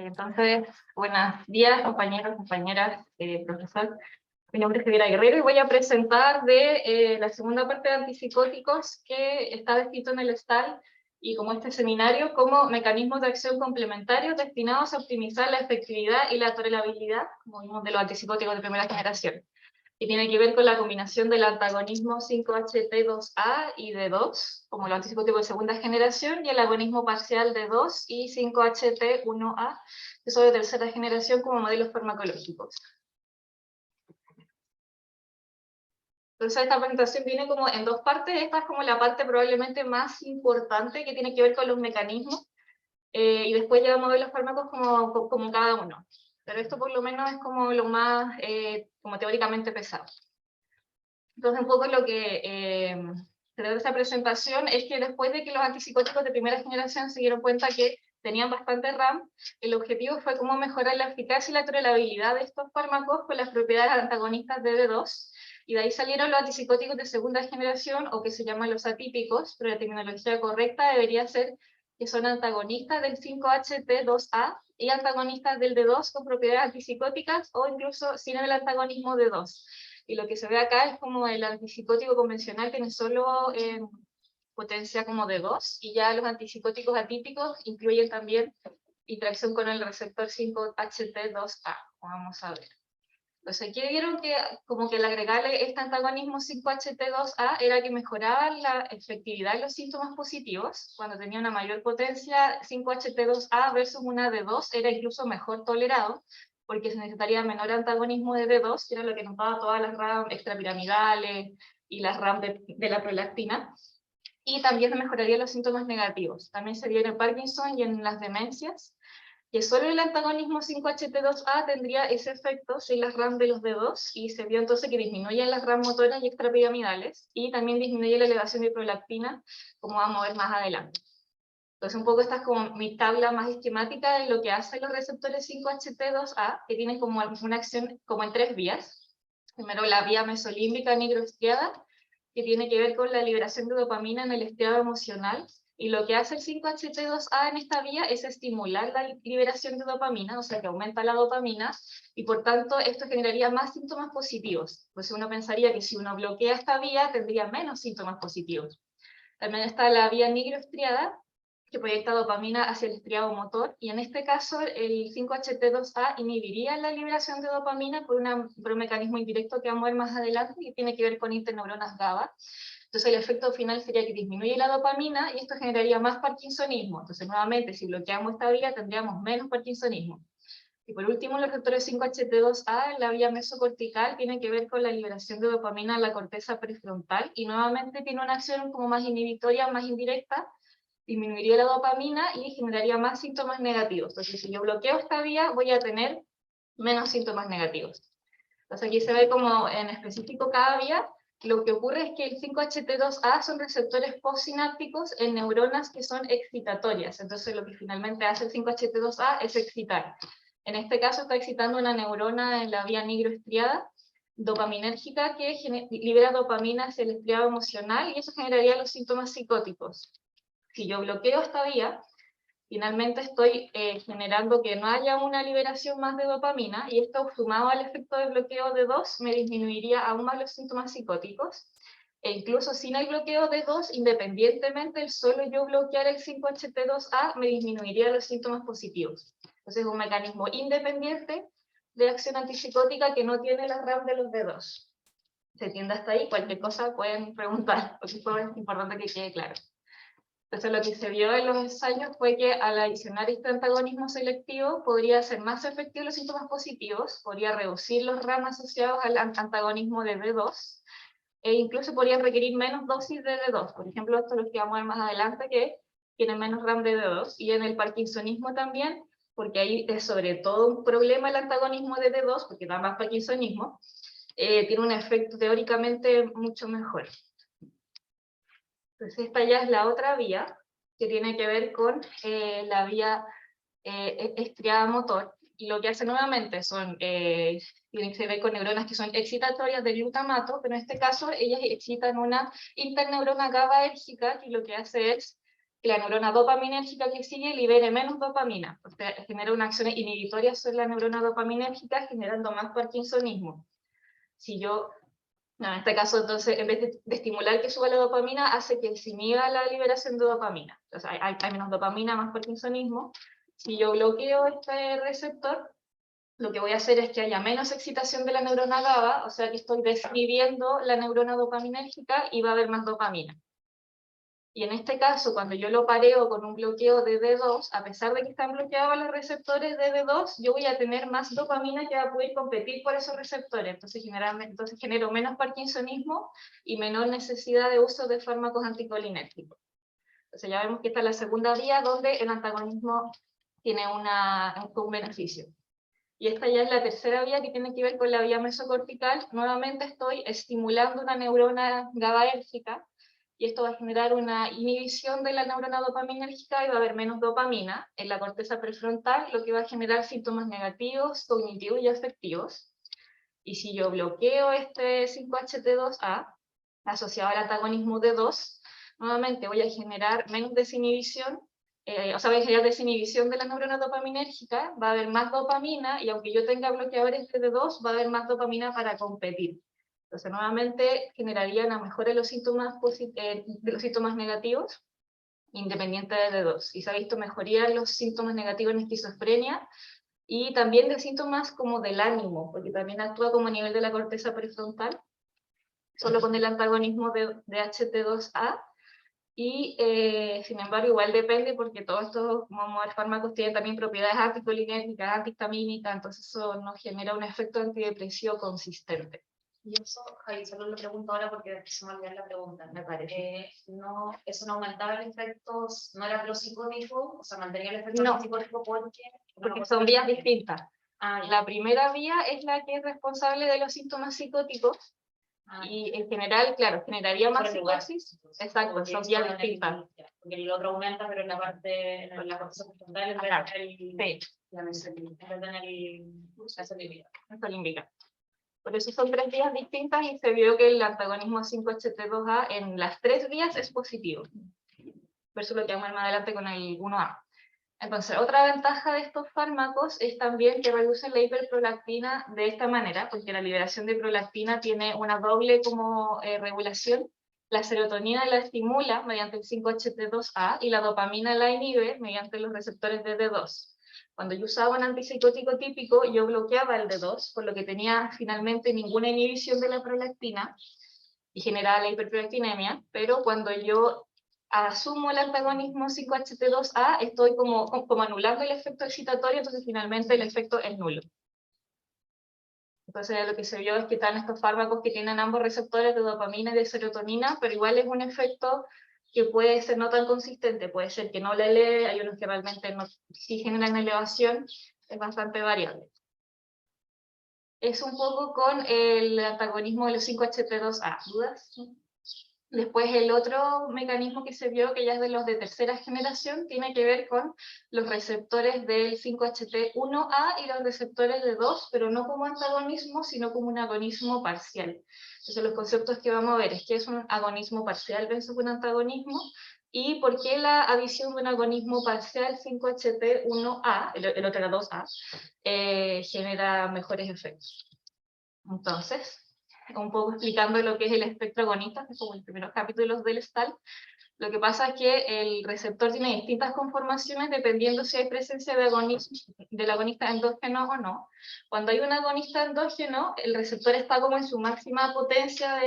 Entonces, buenos días, compañeros, compañeras, profesor. Mi nombre es Javiera Guerrero y voy a presentar la segunda parte de antipsicóticos que está descrito en el STAL y como este seminario como mecanismos de acción complementarios destinados a optimizar la efectividad y la tolerabilidad, como vimos, de los antipsicóticos de primera generación. Y tiene que ver con la combinación del antagonismo 5-HT2A y D2, como los antipsicóticos de segunda generación, y el agonismo parcial D2 y 5-HT1A, que son de tercera generación como modelos farmacológicos. Entonces esta presentación viene como en dos partes. Esta es como la parte probablemente más importante que tiene que ver con los mecanismos, y después ya vamos a ver los fármacos como cada uno. Pero esto por lo menos es como lo más como teóricamente pesado. Entonces un poco lo que se trata de esta presentación es que después de que los antipsicóticos de primera generación se dieron cuenta que tenían bastante RAM, el objetivo fue cómo mejorar la eficacia y la tolerabilidad de estos fármacos con las propiedades antagonistas de D2, y de ahí salieron los antipsicóticos de segunda generación, o que se llaman los atípicos, pero la terminología correcta debería ser que son antagonistas del 5-HT2A y antagonistas del D2 con propiedades antipsicóticas o incluso sin el antagonismo D2. Y lo que se ve acá es como el antipsicótico convencional tiene solo potencia como D2, y ya los antipsicóticos atípicos incluyen también interacción con el receptor 5-HT2A, vamos a ver. Entonces aquí vieron que como que el agregarle este antagonismo 5-HT2A era que mejoraba la efectividad de los síntomas positivos. Cuando tenía una mayor potencia 5-HT2A versus una D2 era incluso mejor tolerado, porque se necesitaría menor antagonismo de D2, que era lo que notaba todas las RAM extrapiramidales y las RAM de la prolactina. Y también mejoraría los síntomas negativos. También se vio en el Parkinson y en las demencias, que solo el antagonismo 5-HT2A tendría ese efecto sin las RAM de los D2, y se vio entonces que disminuyen las RAM motoras y extrapiramidales, y también disminuye la elevación de prolactina, como vamos a ver más adelante. Entonces un poco esta es como mi tabla más esquemática de lo que hacen los receptores 5-HT2A, que tienen como una acción como en tres vías. Primero la vía mesolímbica nigroestriada, que tiene que ver con la liberación de dopamina en el estriado emocional, y lo que hace el 5-HT2A en esta vía es estimular la liberación de dopamina, o sea que aumenta la dopamina, y por tanto esto generaría más síntomas positivos. Pues uno pensaría que si uno bloquea esta vía tendría menos síntomas positivos. También está la vía nigroestriada, que proyecta dopamina hacia el estriado motor, y en este caso el 5-HT2A inhibiría la liberación de dopamina por un mecanismo indirecto que vamos a ver más adelante, que tiene que ver con interneuronas GABA. Entonces el efecto final sería que disminuye la dopamina y esto generaría más parkinsonismo. Entonces nuevamente, si bloqueamos esta vía tendríamos menos parkinsonismo. Y por último, los receptores 5-HT2A en la vía mesocortical tienen que ver con la liberación de dopamina en la corteza prefrontal, y nuevamente tiene una acción como más inhibitoria, más indirecta, disminuiría la dopamina y generaría más síntomas negativos. Entonces, si yo bloqueo esta vía, voy a tener menos síntomas negativos. Entonces, aquí se ve como en específico cada vía. Lo que ocurre es que el 5-HT2A son receptores postsinápticos en neuronas que son excitatorias. Entonces, lo que finalmente hace el 5-HT2A es excitar. En este caso, está excitando una neurona en la vía nigroestriada, dopaminérgica, que libera dopamina hacia el estriado emocional, y eso generaría los síntomas psicóticos. Si yo bloqueo esta vía, finalmente estoy generando que no haya una liberación más de dopamina, y esto sumado al efecto de bloqueo de D2 me disminuiría aún más los síntomas psicóticos, e incluso sin el bloqueo de D2, independientemente del solo yo bloquear el 5-HT2A, me disminuiría los síntomas positivos. Entonces es un mecanismo independiente de acción antipsicótica que no tiene la RAM de los D2. ¿Se entiende hasta ahí? Cualquier cosa pueden preguntar, porque es importante que quede claro. Entonces lo que se vio en los ensayos fue que al adicionar este antagonismo selectivo podría ser más efectivo los síntomas positivos, podría reducir los RAM asociados al antagonismo de D2, e incluso podrían requerir menos dosis de D2. Por ejemplo, esto es lo que vamos a ver más adelante, que tienen menos RAM de D2, y en el parkinsonismo también, porque ahí es sobre todo un problema el antagonismo de D2, porque da más parkinsonismo, tiene un efecto teóricamente mucho mejor. Entonces esta ya es la otra vía, que tiene que ver con la vía estriada motor, y lo que hace nuevamente tiene que ver con neuronas que son excitatorias de glutamato, pero en este caso ellas excitan una interneurona GABAérgica, que lo que hace es que la neurona dopaminérgica que sigue libere menos dopamina, o sea, genera una acción inhibitoria sobre la neurona dopaminérgica, generando más parkinsonismo. Si yo, en este caso, entonces, en vez de estimular que suba la dopamina, hace que se inhiba la liberación de dopamina. Entonces, hay menos dopamina, más parkinsonismo. Si yo bloqueo este receptor, lo que voy a hacer es que haya menos excitación de la neurona GABA, o sea que estoy desinhibiendo la neurona dopaminérgica y va a haber más dopamina. Y en este caso, cuando yo lo pareo con un bloqueo de D2, a pesar de que están bloqueados los receptores de D2, yo voy a tener más dopamina que va a poder competir por esos receptores. Entonces genero menos parkinsonismo y menor necesidad de uso de fármacos anticolinérgicos. Entonces ya vemos que esta es la segunda vía donde el antagonismo tiene un beneficio. Y esta ya es la tercera vía que tiene que ver con la vía mesocortical. Nuevamente estoy estimulando una neurona GABAérgica y esto va a generar una inhibición de la neurona dopaminérgica y va a haber menos dopamina en la corteza prefrontal, lo que va a generar síntomas negativos, cognitivos y afectivos. Y si yo bloqueo este 5-HT2A asociado al antagonismo D2, nuevamente voy a generar menos desinhibición, o sea, voy a generar desinhibición de la neurona dopaminérgica, va a haber más dopamina, y aunque yo tenga bloqueadores de D2, va a haber más dopamina para competir. Entonces, nuevamente, generaría una mejora de los síntomas negativos, independiente de D2. Y se ha visto mejoría en los síntomas negativos en esquizofrenia, y también de síntomas como del ánimo, porque también actúa como a nivel de la corteza prefrontal, solo con el antagonismo de HT2A, y sin embargo igual depende porque todos estos fármacos tienen también propiedades anticolinérgicas, antihistamínicas, entonces eso nos genera un efecto antidepresivo consistente. Y eso, Javi, solo lo pregunto ahora porque después se me olvidó la pregunta. Me parece. No, eso no aumentaba el efecto, no era prosicótico, o sea, mantenía el efecto prosicótico porque son vías distintas. La primera vía es la que es responsable de los síntomas psicóticos, y en general, claro, generaría más psicosis. Exacto, son vías distintas. Porque el otro aumenta, pero en la parte, en la corteza frontal, en vez de la mesolímbica. Por eso son tres vías distintas y se vio que el antagonismo 5-HT2A en las tres vías es positivo. Por eso lo que vamos a ver más adelante con el 1A. Entonces, otra ventaja de estos fármacos es también que reducen la hiperprolactina de esta manera, porque la liberación de prolactina tiene una doble como regulación. La serotonina la estimula mediante el 5-HT2A y la dopamina la inhibe mediante los receptores de D2. Cuando yo usaba un antipsicótico típico, yo bloqueaba el D2, por lo que tenía finalmente ninguna inhibición de la prolactina y generaba la hiperprolactinemia, pero cuando yo asumo el antagonismo 5-HT2A, estoy como anulando el efecto excitatorio, entonces finalmente el efecto es nulo. Entonces lo que se vio es que están estos fármacos que tienen ambos receptores de dopamina y de serotonina, pero igual es un efecto que puede ser no tan consistente, puede ser que no la eleve, hay unos que realmente no, sí generan elevación, es bastante variable. Es un poco con el antagonismo de los 5-HT2A. ¿Dudas? Después el otro mecanismo que se vio, que ya es de los de tercera generación, tiene que ver con los receptores del 5-HT1A y los receptores de 2, pero no como antagonismo, sino como un agonismo parcial. Entonces los conceptos que vamos a ver es que es un agonismo parcial versus un antagonismo, y por qué la adición de un agonismo parcial 5-HT1A, el otro era 2A, genera mejores efectos. Entonces, un poco explicando lo que es el espectro agonista, que es como los primeros capítulos del STAL, lo que pasa es que el receptor tiene distintas conformaciones dependiendo si hay presencia del agonista endógeno o no. Cuando hay un agonista endógeno, el receptor está como en su máxima potencia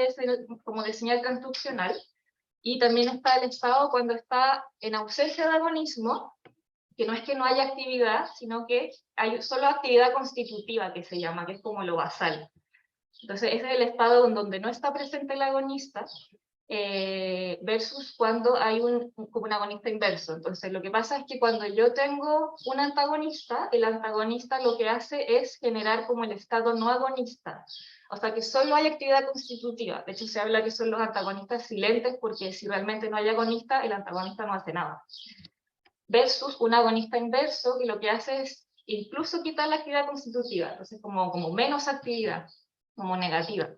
como de señal transduccional, y también está el estado cuando está en ausencia de agonismo, que no es que no haya actividad, sino que hay solo actividad constitutiva, que se llama, que es como lo basal. Entonces, ese es el estado en donde no está presente el agonista, versus cuando hay como un agonista inverso. Entonces, lo que pasa es que cuando yo tengo un antagonista, el antagonista lo que hace es generar como el estado no agonista. O sea, que solo hay actividad constitutiva. De hecho, se habla que son los antagonistas silentes, porque si realmente no hay agonista, el antagonista no hace nada. Versus un agonista inverso, que lo que hace es incluso quitar la actividad constitutiva. Entonces, como menos actividad, como negativa.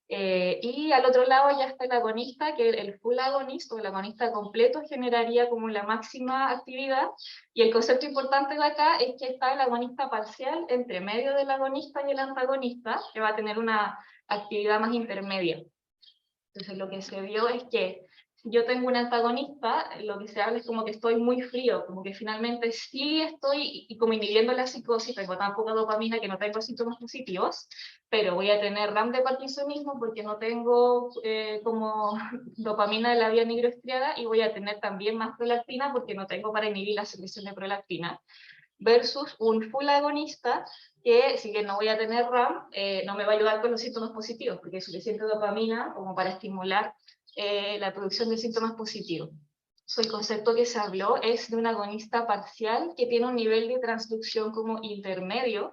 Y al otro lado ya está el agonista, que el full agonist o el agonista completo generaría como la máxima actividad. Y el concepto importante de acá es que está el agonista parcial entre medio del agonista y el antagonista, que va a tener una actividad más intermedia. Entonces lo que se vio es que si yo tengo un antagonista, lo que se habla es como que estoy muy frío, como que finalmente sí estoy y como inhibiendo la psicosis, tengo tan poca dopamina que no tengo síntomas positivos, pero voy a tener RAM de parkinsonismo porque no tengo como dopamina de la vía nigroestriada, y voy a tener también más prolactina porque no tengo para inhibir la secreción de prolactina, versus un full agonista que, si bien no voy a tener RAM, no me va a ayudar con los síntomas positivos, porque hay suficiente dopamina como para estimular la producción de síntomas positivos. El concepto que se habló es de un agonista parcial que tiene un nivel de transducción como intermedio,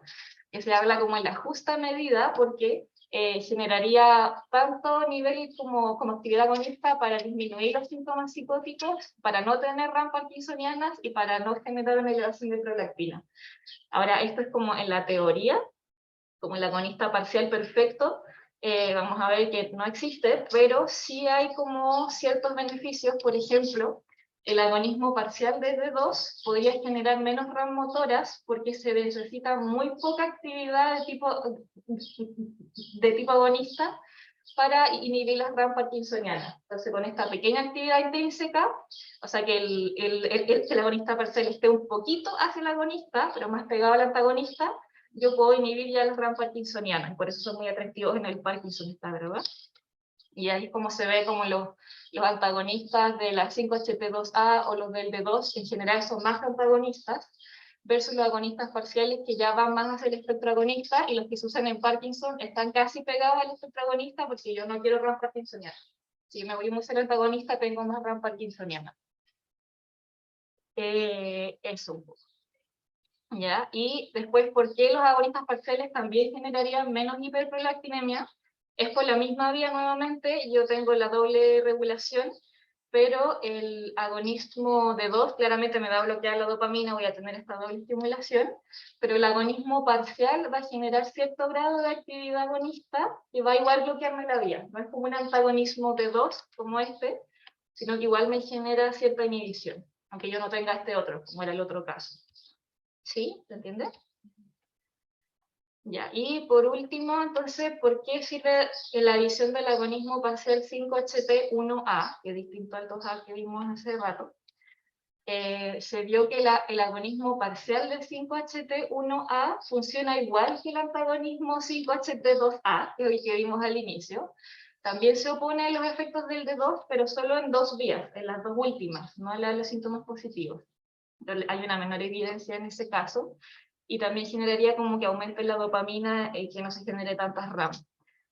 que se habla como en la justa medida, porque generaría tanto nivel como actividad agonista para disminuir los síntomas psicóticos, para no tener RAM parkinsonianas y para no generar una elevación de prolactina. Ahora, esto es como en la teoría, como el agonista parcial perfecto, vamos a ver que no existe, pero sí hay como ciertos beneficios. Por ejemplo, el agonismo parcial de D2 podría generar menos RAM motoras porque se necesita muy poca actividad de tipo agonista para inhibir las RAM parkinsonianas. Entonces, con esta pequeña actividad intrínseca, o sea que el agonista parcial esté un poquito hacia el agonista, pero más pegado al antagonista, yo puedo inhibir ya las RAM parkinsonianas, por eso son muy atractivos en el parkinsonista, ¿verdad? Y ahí es como se ve como los antagonistas de la 5-HT2A o los del D2 en general son más antagonistas, versus los agonistas parciales que ya van más hacia el espectro agonista, y los que se usan en Parkinson están casi pegados al espectro agonista porque yo no quiero RAM parkinsoniana. Si me voy muy ser antagonista, tengo más RAM parkinsoniana. Eso un poco. ¿Ya? Y después, ¿por qué los agonistas parciales también generarían menos hiperprolactinemia? Es por la misma vía nuevamente, yo tengo la doble regulación, pero el agonismo de 2 claramente me va a bloquear la dopamina, voy a tener esta doble estimulación, pero el agonismo parcial va a generar cierto grado de actividad agonista que va a igual bloquearme la vía. No es como un antagonismo de 2 como este, sino que igual me genera cierta inhibición, aunque yo no tenga este otro, como era el otro caso. ¿Sí? ¿Se entiende? Ya, y por último, entonces, ¿por qué sirve la adición del agonismo parcial 5-HT1A, que es distinto al 2A que vimos hace rato? Se vio que el agonismo parcial del 5-HT1A funciona igual que el antagonismo 5-HT2A, que vimos al inicio. También se opone a los efectos del D2, pero solo en dos vías, en las dos últimas, no en los síntomas positivos. Hay una menor evidencia en ese caso, y también generaría como que aumente la dopamina y que no se genere tantas RAM.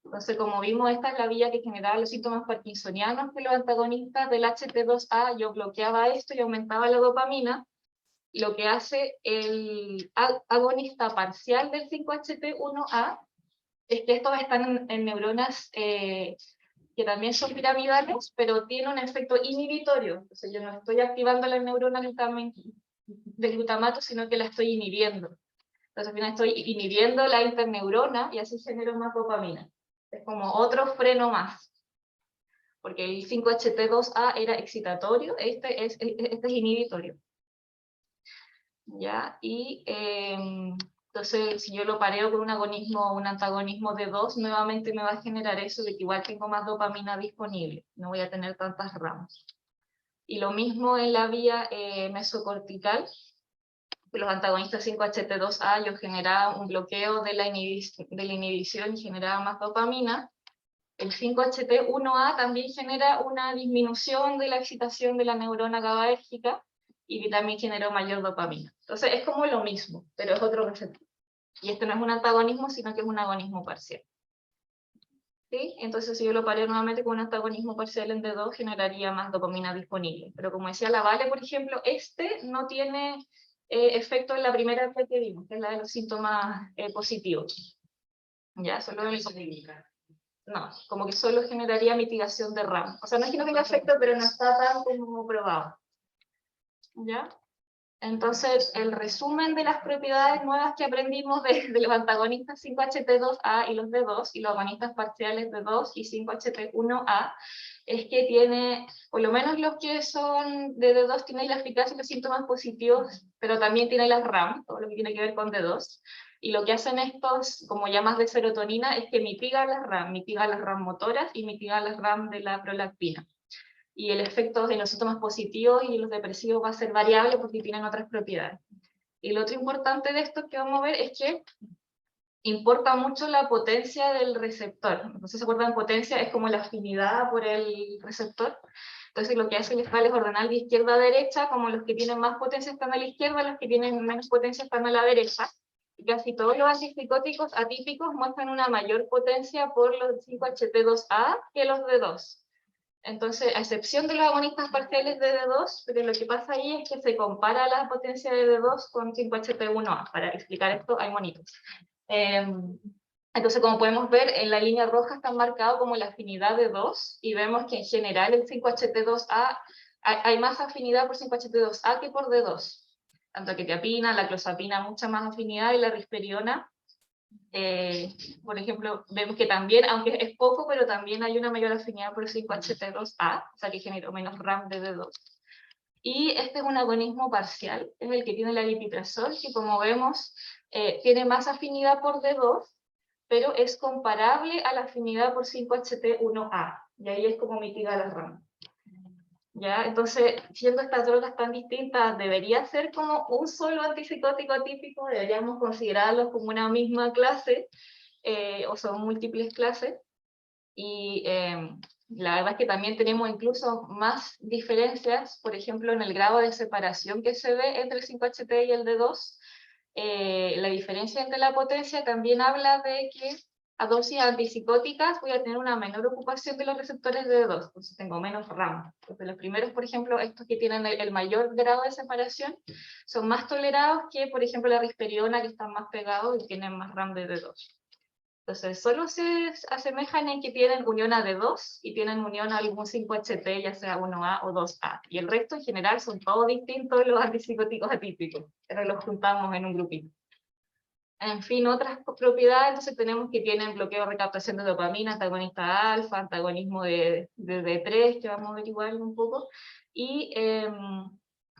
Entonces, como vimos, esta es la vía que generaba los síntomas parkinsonianos, que los antagonistas del HT2A, yo bloqueaba esto y aumentaba la dopamina. Lo que hace el agonista parcial del 5-HT1A es que estos están en neuronas que también son piramidales, pero tienen un efecto inhibitorio. Entonces yo no estoy activando la neurona del glutamato, sino que la estoy inhibiendo. Entonces al final estoy inhibiendo la interneurona y así genero más dopamina. Es como otro freno más. Porque el 5-HT2A era excitatorio, este es inhibitorio. ¿Ya? Y entonces, si yo lo pareo con un agonismo o un antagonismo de 2, nuevamente me va a generar eso de que igual tengo más dopamina disponible, no voy a tener tantas RAM. Y lo mismo en la vía mesocortical, que los antagonistas 5-HT2A yo generaba un bloqueo de la inhibición y generaba más dopamina. El 5-HT1A también genera una disminución de la excitación de la neurona GABAérgica y también generó mayor dopamina. Entonces es como lo mismo, pero es otro receptor. Y este no es un antagonismo, sino que es un agonismo parcial. ¿Sí? Entonces si yo lo pareo nuevamente con un antagonismo parcial en D2, generaría más dopamina disponible. Pero como decía la Vale, por ejemplo, este no tiene efecto en la primera vez que vimos, que es la de los síntomas positivos. Ya, solo en el... No, como que solo generaría mitigación de RAM. O sea, no es que no tenga efecto, pero no está tan como probado. ¿Ya? Entonces, el resumen de las propiedades nuevas que aprendimos de los antagonistas 5HT2A y los D2, y los agonistas parciales D2 y 5HT1A, es que tiene, por lo menos los que son de D2 tienen la eficacia y los síntomas positivos, pero también tiene las RAM, todo lo que tiene que ver con D2, y lo que hacen estos, como llamas de serotonina, es que mitiga las RAM motoras y mitiga las RAM de la prolactina. Y el efecto de los síntomas positivos y los depresivos va a ser variable porque tienen otras propiedades. Y lo otro importante de esto que vamos a ver es que importa mucho la potencia del receptor. Entonces, ¿se acuerdan? Potencia es como la afinidad por el receptor. Entonces, lo que hace el escala es ordenar de izquierda a derecha, como los que tienen más potencia están a la izquierda, los que tienen menos potencia están a la derecha. Y casi todos los antipsicóticos atípicos muestran una mayor potencia por los 5HT2A que los D2. Entonces, a excepción de los agonistas parciales de D2, pero lo que pasa ahí es que se compara la potencia de D2 con 5HT1A. Para explicar esto, hay monitos. Entonces, como podemos ver, en la línea roja está marcado como la afinidad de 2, y vemos que en general el 5HT2A, hay más afinidad por 5HT2A que por D2. Tanto quetiapina, la clozapina, mucha más afinidad, y la risperidona, por ejemplo, vemos que también, aunque es poco, pero también hay una mayor afinidad por 5HT2A, o sea que generó menos RAM de D2. Y este es un agonismo parcial, es el que tiene la lipitrazol, que como vemos, tiene más afinidad por D2, pero es comparable a la afinidad por 5HT1A, y ahí es como mitiga la RAM. ¿Ya? Entonces, siendo estas drogas tan distintas, debería ser como un solo antipsicótico típico, deberíamos considerarlos como una misma clase, o son múltiples clases, y la verdad es que también tenemos incluso más diferencias, por ejemplo, en el grado de separación que se ve entre el 5HT y el D2. La diferencia entre la potencia también habla de que a dosis antipsicóticas voy a tener una menor ocupación de los receptores de D2, entonces tengo menos RAM. Entonces los primeros, por ejemplo, estos que tienen el mayor grado de separación, son más tolerados que, por ejemplo, la risperidona, que están más pegados y tienen más RAM de D2. Entonces, solo se asemejan en que tienen unión a D2 y tienen unión a algún 5HT, ya sea 1A o 2A. Y el resto, en general, son todos distintos los antipsicóticos atípicos, pero los juntamos en un grupito. En fin, otras propiedades, entonces tenemos que tienen bloqueo de recaptación de dopamina, antagonista alfa, antagonismo de D3, que vamos a ver igual un poco, y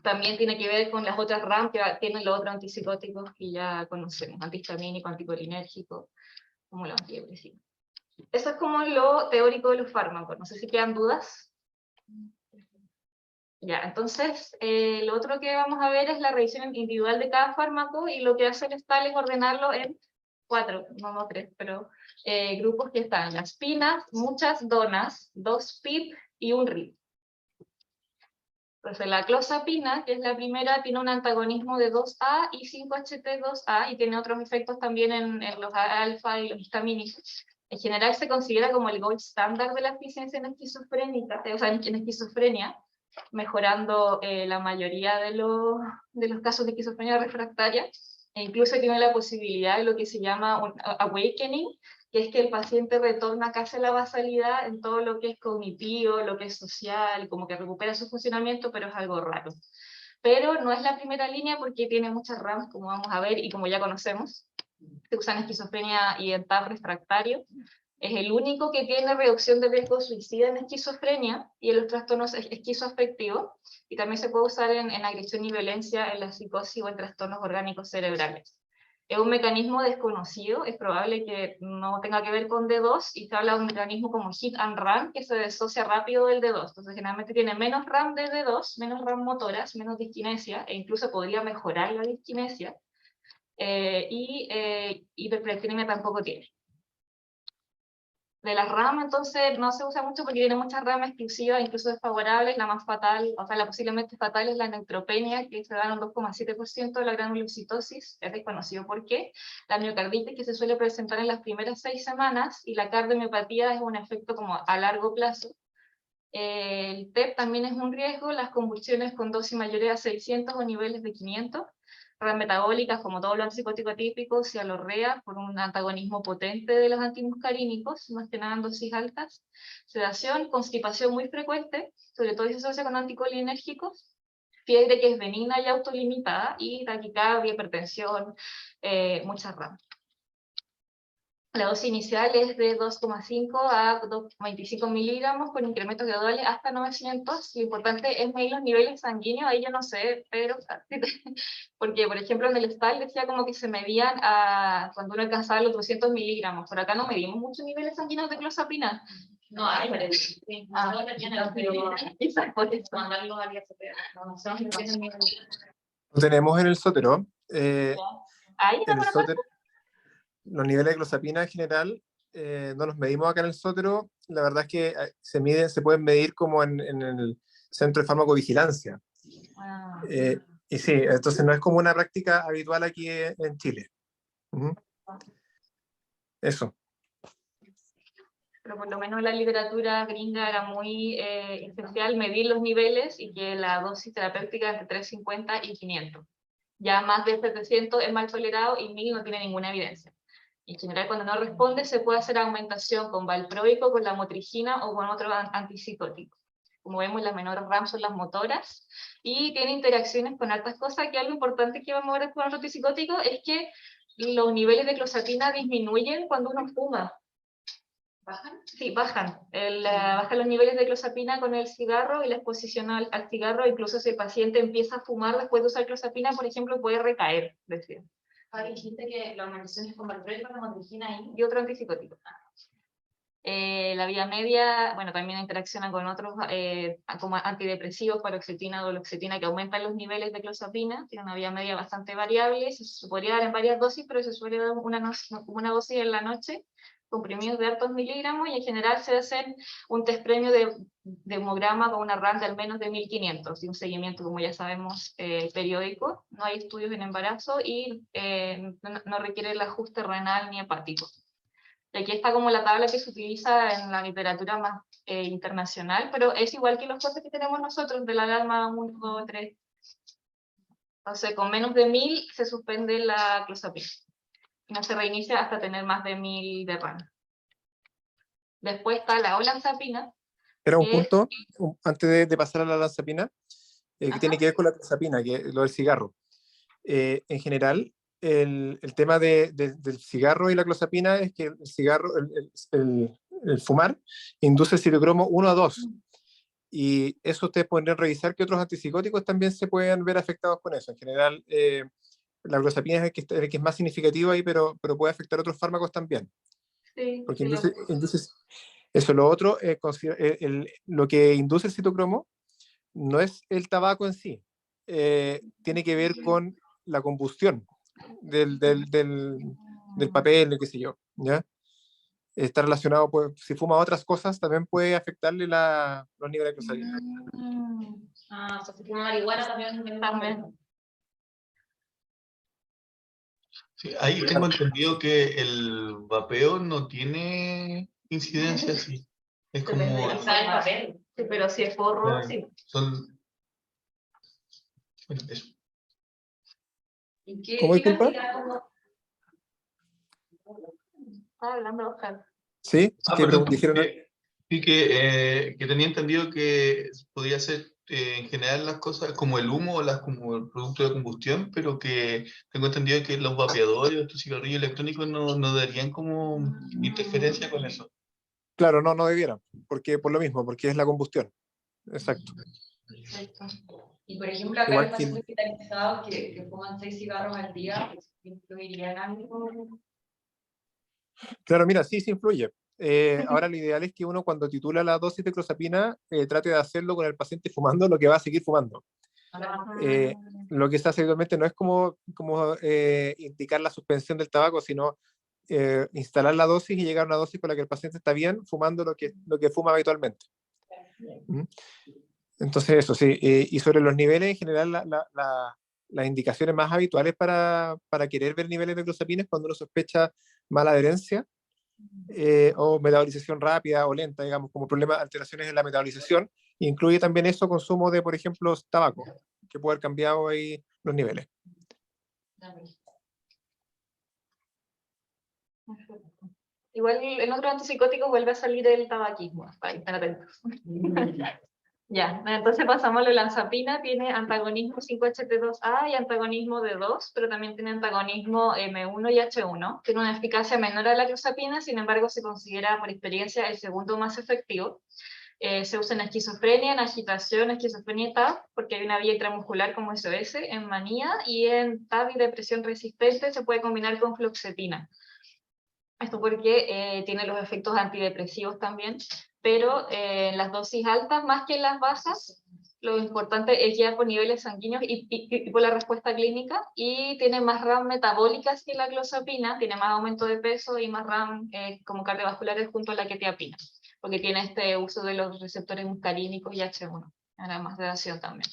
también tiene que ver con las otras RAM que tienen los otros antipsicóticos que ya conocemos, antihistamínico, anticolinérgico, como los antidepresivos. Eso es como lo teórico de los fármacos, no sé si quedan dudas. Ya, entonces, lo otro que vamos a ver es la revisión individual de cada fármaco, y lo que hace el STAL es ordenarlo en 4, no 3, pero grupos que están las pinas, muchas donas, 2 PIP y un RIP. Entonces, la clozapina, que es la primera, tiene un antagonismo de 2A y 5HT2A, y tiene otros efectos también en los alfa y los histamínicos. En general se considera como el gold standard de la eficiencia en esquizofrénica, o sea, en esquizofrenia, mejorando la mayoría de los casos de esquizofrenia refractaria, e incluso tiene la posibilidad de lo que se llama un awakening, que es que el paciente retorna casi a la basalidad en todo lo que es cognitivo, lo que es social, como que recupera su funcionamiento, pero es algo raro. Pero no es la primera línea porque tiene muchas ramas, como vamos a ver y como ya conocemos. Se usa en esquizofrenia y en TAP refractario. Es el único que tiene reducción de riesgo suicida en esquizofrenia y en los trastornos esquizoafectivos, y también se puede usar en agresión y violencia en la psicosis o en trastornos orgánicos cerebrales. Es un mecanismo desconocido, es probable que no tenga que ver con D2, y se habla de un mecanismo como hit and run, que se disocia rápido del D2, entonces generalmente tiene menos RAM de D2, menos RAM motoras, menos disquinesia, e incluso podría mejorar la disquinesia, y hiperprolactinemia tampoco tiene. De las RAM, entonces, no se usa mucho porque tiene muchas RAM exclusivas, incluso desfavorables. La más fatal, o sea, la posiblemente fatal, es la neutropenia, que se da un 2,7% de la granulocitosis, es desconocido por qué. La miocarditis, que se suele presentar en las primeras 6 semanas, y la cardiomiopatía es un efecto como a largo plazo. El TEP también es un riesgo, las convulsiones con dosis mayores a 600 o niveles de 500, RAM metabólicas como todos los antipsicóticos atípicos, cialorrea por un antagonismo potente de los antimuscarínicos, más que nada en dosis altas, sedación, constipación muy frecuente, sobre todo si se asocia con anticolinérgicos, fiebre que es benigna y autolimitada, y taquicardia, hipertensión, muchas ramas. La dosis inicial es de 2,5 a 25 miligramos con incrementos graduales hasta 900. Lo importante es medir los niveles sanguíneos, ahí yo no sé, pero porque por ejemplo en el STAL decía como que se medían cuando uno alcanzaba los 200 miligramos, por acá no medimos muchos niveles sanguíneos de clozapina. No, hay varios. Sí, no tienen, pero quizás por eso. mandarlos al IFP. No tienen nivel. Lo tenemos en el sótero. Ahí En el sótero, los niveles de clozapina en general no los medimos acá en el sótero. La verdad es que se pueden medir como en el centro de farmacovigilancia. Y sí, entonces no es como una práctica habitual aquí en Chile. Eso. Pero por lo menos la literatura gringa era muy esencial medir los niveles y que la dosis terapéutica entre 350 y 500. Ya más de 700 es mal tolerado y 1000 no tiene ninguna evidencia. En general, cuando no responde, se puede hacer aumentación con valproico, con la motrigina o con otro antipsicótico. Como vemos, las menores RAM son las motoras y tiene interacciones con altas cosas, que algo importante que vamos a ver con los antipsicóticos es que los niveles de clozapina disminuyen cuando uno fuma. ¿Bajan? Sí, bajan. Bajan los niveles de clozapina con el cigarro y la exposición al cigarro. Incluso si el paciente empieza a fumar después de usar clozapina, por ejemplo, puede recaer. Dijiste que la aumentación es con valproico, la motrigina y otro antipsicótico. La vía media, bueno, también interacciona con otros como antidepresivos, paroxetina, duloxetina, que aumentan los niveles de clozapina. Tiene una vía media bastante variable, se podría dar en varias dosis, pero se suele dar una dosis en la noche, comprimidos de hartos miligramos, y en general se hace un test premio de hemograma con una RAM de al menos de 1500, y un seguimiento, como ya sabemos, periódico. No hay estudios en embarazo y no requiere el ajuste renal ni hepático. Y aquí está como la tabla que se utiliza en la literatura más internacional, pero es igual que los cortes que tenemos nosotros de la alarma 1, 2, 3. Entonces, con menos de 1000 se suspende la clozapina. No se reinicia hasta tener más de 1000 de RAM. Después está la olanzapina. Era un punto, antes de pasar a la olanzapina, que tiene que ver con la clozapina, que lo del cigarro. En general, el tema del cigarro y la clozapina es que el cigarro, el fumar, induce el citocromo 1 a 2. Y eso ustedes podrían revisar que otros antipsicóticos también se pueden ver afectados con eso. En general, la clozapina es el que es más significativo ahí, pero puede afectar a otros fármacos también. Sí, porque induce eso. Lo otro, lo que induce el citocromo no es el tabaco en sí, tiene que ver con la combustión del papel, qué sé yo, ¿ya? Está relacionado, pues, si fuma otras cosas, también puede afectarle los niveles de clozapina. O sea, si fuma marihuana también. Sí, ahí tengo entendido que el vapeo no tiene incidencia así. Es como... el papel. Sí, pero si es porro, sí. Son... Bueno, eso. ¿Cómo, disculpa? Estaba hablando Oscar. Sí, Perdón, dijeron. Sí, que tenía entendido que podía ser en general las cosas como el humo o como el producto de combustión, pero que tengo entendido que los vapeadores o estos cigarrillos electrónicos no darían como interferencia con eso. Claro, no debiera, porque por lo mismo, porque es la combustión. Exacto. Perfecto. Y por ejemplo, acá los pacientes hospitalizados que fuman 6 cigarros al día, ¿influirían algo? Claro, mira, sí influye. Ahora lo ideal es que uno, cuando titula la dosis de clozapina, trate de hacerlo con el paciente fumando lo que va a seguir fumando. Lo que se hace habitualmente no es como indicar la suspensión del tabaco, sino instalar la dosis y llegar a una dosis con la que el paciente está bien fumando lo que fuma habitualmente. Entonces eso, sí. Y sobre los niveles, en general, las indicaciones más habituales para querer ver niveles de clozapina es cuando uno sospecha mala adherencia o metabolización rápida o lenta, digamos, como problemas, alteraciones en la metabolización. Incluye también eso, consumo de, por ejemplo, tabaco, que puede haber cambiado ahí los niveles. Igual en otros antipsicóticos vuelve a salir el tabaquismo, para estar atentos. Ya, entonces pasamos a la olanzapina, tiene antagonismo 5-HT2A y antagonismo D2, pero también tiene antagonismo M1 y H1. Tiene una eficacia menor a la clozapina, sin embargo se considera por experiencia el segundo más efectivo. Se usa en esquizofrenia, en agitación, esquizofrenia y TAB, porque hay una vía intramuscular como SOS, en manía, y en TAB y depresión resistente se puede combinar con fluoxetina. Esto porque tiene los efectos antidepresivos también, pero en las dosis altas, más que en las bajas, lo importante es ya por niveles sanguíneos y por la respuesta clínica, y tiene más RAM metabólicas que la clozapina, tiene más aumento de peso y más RAM como cardiovasculares junto a la quetiapina, porque tiene este uso de los receptores muscarínicos y H1, ahora más sedación también.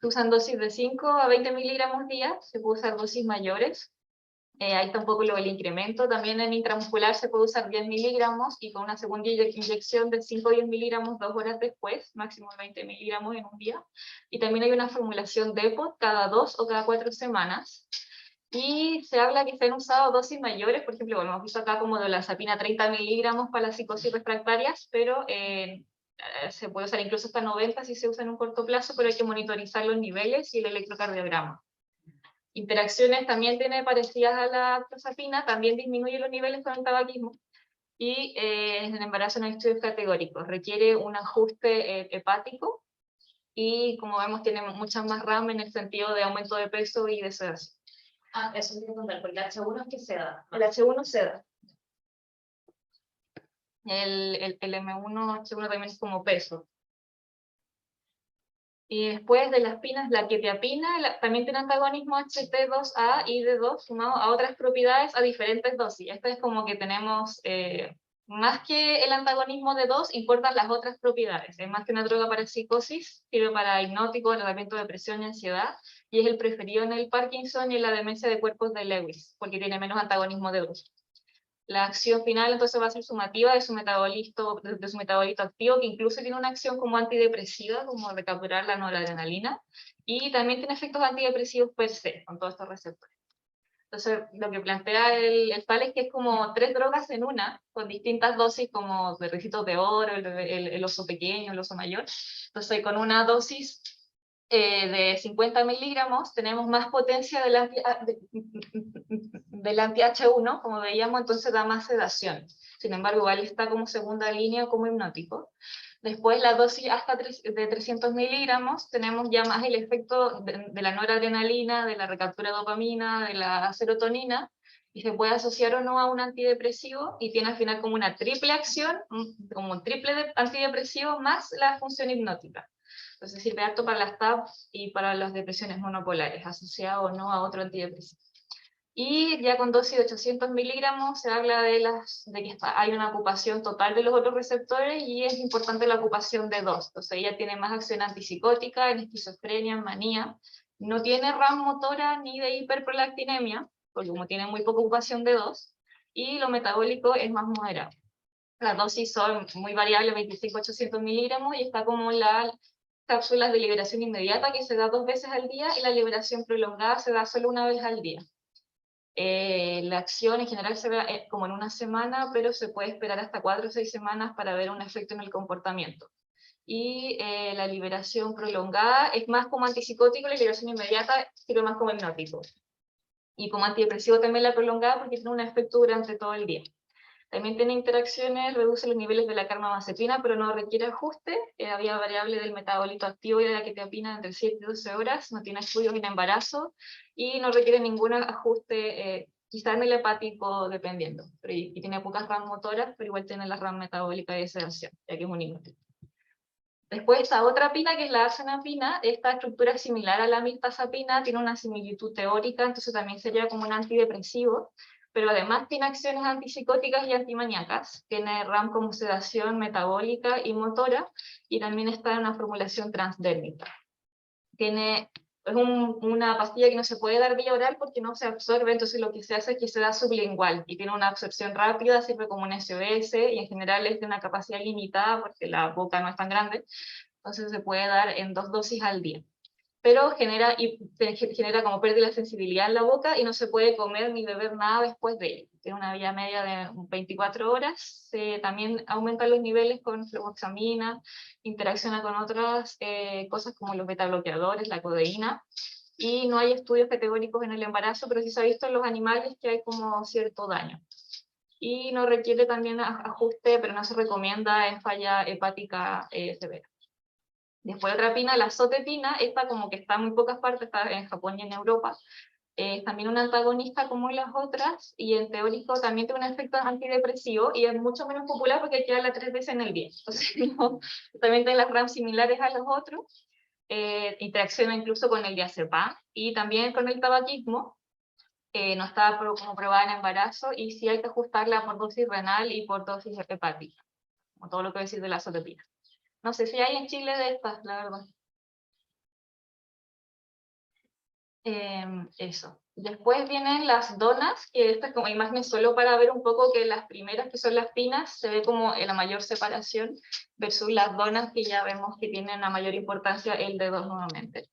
Se usan dosis de 5 a 20 miligramos día, se puede usar dosis mayores. Ahí está un poco lo del incremento. También en intramuscular se puede usar 10 miligramos y con una segunda inyección de 5 o 10 miligramos 2 horas después, máximo 20 miligramos en un día. Y también hay una formulación depot cada 2 o cada 4 semanas. Y se habla que se han usado dosis mayores, por ejemplo, bueno, hemos visto acá como de olanzapina 30 miligramos para las psicosis refractarias, pero se puede usar incluso hasta 90 si se usa en un corto plazo, pero hay que monitorizar los niveles y el electrocardiograma. Interacciones también tiene parecidas a la clozapina, también disminuye los niveles con el tabaquismo, y en el embarazo no hay estudios categóricos, requiere un ajuste hepático, y como vemos tiene muchas más RAM en el sentido de aumento de peso y de sedación. Ah, eso es importante, porque el H1 es que se da. El H1 seda. El M1, H1 también es como peso. Y después de las pinas, la quetiapina también tiene antagonismo HT2A y D2 sumado a otras propiedades a diferentes dosis. Esto es como que tenemos, más que el antagonismo de 2, importan las otras propiedades. Es más que una droga para psicosis, sirve para hipnótico, tratamiento de depresión y ansiedad, y es el preferido en el Parkinson y en la demencia de cuerpos de Lewis, porque tiene menos antagonismo de 2. La acción final entonces va a ser sumativa de su metabolito activo, que incluso tiene una acción como antidepresiva, como recapturar la noradrenalina, y también tiene efectos antidepresivos per se, con todos estos receptores. Entonces, lo que plantea el PAL es que es como 3 drogas en una, con distintas dosis, como de ricitos de oro, el oso pequeño, el oso mayor. Entonces, con una dosis de 50 miligramos tenemos más potencia del anti-H1, como veíamos, entonces da más sedación. Sin embargo, igual está como segunda línea como hipnótico. Después la dosis hasta de 300 miligramos tenemos ya más el efecto de la noradrenalina, de la recaptura de dopamina, de la serotonina, y se puede asociar o no a un antidepresivo, y tiene al final como una triple acción, como un triple antidepresivo más la función hipnótica. Entonces sirve harto para las TAB y para las depresiones monopolares, asociado o no a otro antidepresivo. Y ya con dosis de 800 miligramos se habla de que hay una ocupación total de los otros receptores, y es importante la ocupación de 2. Entonces ella tiene más acción antipsicótica en esquizofrenia, en manía. No tiene RAM motora ni de hiperprolactinemia, porque como tiene muy poca ocupación de 2, y lo metabólico es más moderado. Las dosis son muy variables, 25-800 miligramos, y está como las cápsulas de liberación inmediata, que se da 2 veces al día, y la liberación prolongada se da solo 1 vez al día. La acción en general se ve como en 1 semana, pero se puede esperar hasta 4 o 6 semanas para ver un efecto en el comportamiento. Y la liberación prolongada es más como antipsicótico, la liberación inmediata sirve más como hipnótico. Y como antidepresivo también la prolongada, porque tiene un efecto durante todo el día. También tiene interacciones, reduce los niveles de la carbamazepina, pero no requiere ajuste. Había variable del metabolito activo y de la quetiapina entre 7 y 12 horas, no tiene estudios en embarazo, y no requiere ningún ajuste, quizá en el hepático dependiendo. Y tiene pocas RAM motoras, pero igual tiene la RAM metabólica y de sedación, ya que es un inútil. Después está otra pina, que es la asenapina. Esta estructura es similar a la mirtazapina, tiene una similitud teórica, entonces también sería como un antidepresivo, pero además tiene acciones antipsicóticas y antimaníacas. Tiene RAM como sedación metabólica y motora, y también está en una formulación transdérmica. Es una pastilla que no se puede dar vía oral porque no se absorbe, entonces lo que se hace es que se da sublingual, y tiene una absorción rápida, sirve como un SOS, y en general es de una capacidad limitada porque la boca no es tan grande, entonces se puede dar en 2 dosis al día. pero genera como pérdida de sensibilidad en la boca y no se puede comer ni beber nada después de ello. Tiene una vida media de 24 horas, también aumentan los niveles con fluvoxamina, interacciona con otras cosas como los betabloqueadores, la codeína, y no hay estudios categóricos en el embarazo, pero sí se ha visto en los animales que hay como cierto daño. Y no requiere también ajuste, pero no se recomienda en falla hepática severa. Después otra pina, la zotepina, esta como que está en muy pocas partes, está en Japón y en Europa, es también una antagonista como las otras, y en teórico también tiene un efecto antidepresivo, y es mucho menos popular porque hay que darla 3 veces en el día. Entonces, no, también tiene las RAM similares a los otros, interacciona incluso con el diazepam, y también con el tabaquismo, no está como probada en embarazo, y sí hay que ajustarla por dosis renal y por dosis hepática, como todo lo que voy a decir de la zotepina. No sé si hay en Chile de estas, la verdad. Eso. Después vienen las donas, que esta es como imagen solo para ver un poco que las primeras, que son las pinas, se ve como la mayor separación, versus las donas que ya vemos que tienen una mayor importancia el de 2 nuevamente.